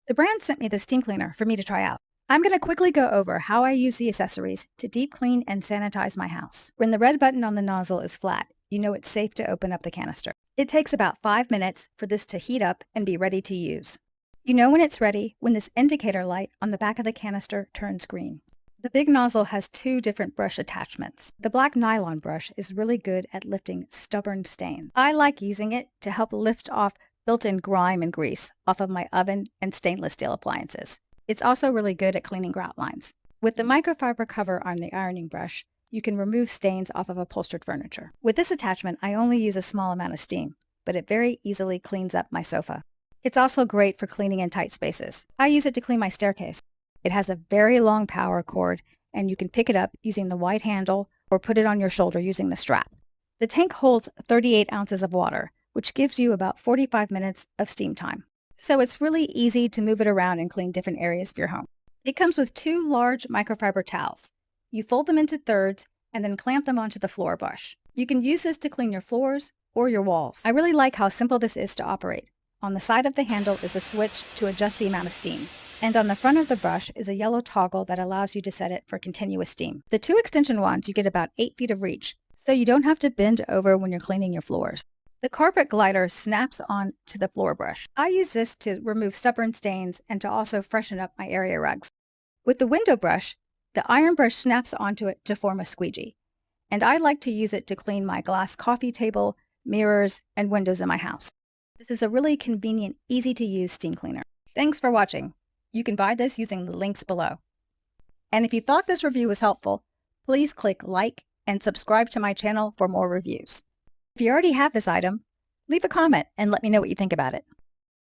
The brand sent me the steam cleaner for me to try out. I'm going to quickly go over how I use the accessories to deep clean and sanitize my house. When the red button on the nozzle is flat, you know it's safe to open up the canister. It takes about 5 minutes for this to heat up and be ready to use. You know when it's ready when this indicator light on the back of the canister turns green. The big nozzle has 2 different brush attachments. The black nylon brush is really good at lifting stubborn stains. I like using it to help lift off built-in grime and grease off of my oven and stainless steel appliances. It's also really good at cleaning grout lines. With the microfiber cover on the ironing brush, you can remove stains off of upholstered furniture. With this attachment, I only use a small amount of steam, but it very easily cleans up my sofa. It's also great for cleaning in tight spaces. I use it to clean my staircase. It has a very long power cord, and you can pick it up using the white handle or put it on your shoulder using the strap. The tank holds 38 ounces of water, which gives you about 45 minutes of steam time. So it's really easy to move it around and clean different areas of your home. It comes with 2 large microfiber towels. You fold them into thirds and then clamp them onto the floor brush. You can use this to clean your floors or your walls. I really like how simple this is to operate. On the side of the handle is a switch to adjust the amount of steam. And on the front of the brush is a yellow toggle that allows you to set it for continuous steam. The 2 extension wands, you get about 8 feet of reach, so you don't have to bend over when you're cleaning your floors. The carpet glider snaps on to the floor brush. I use this to remove stubborn stains and to also freshen up my area rugs. With the window brush, the iron brush snaps onto it to form a squeegee. And I like to use it to clean my glass coffee table, mirrors, and windows in my house. This is a really convenient, easy-to-use steam cleaner. Thanks for watching. You can buy this using the links below. And if you thought this review was helpful, please click like and subscribe to my channel for more reviews. If you already have this item, leave a comment and let me know what you think about it.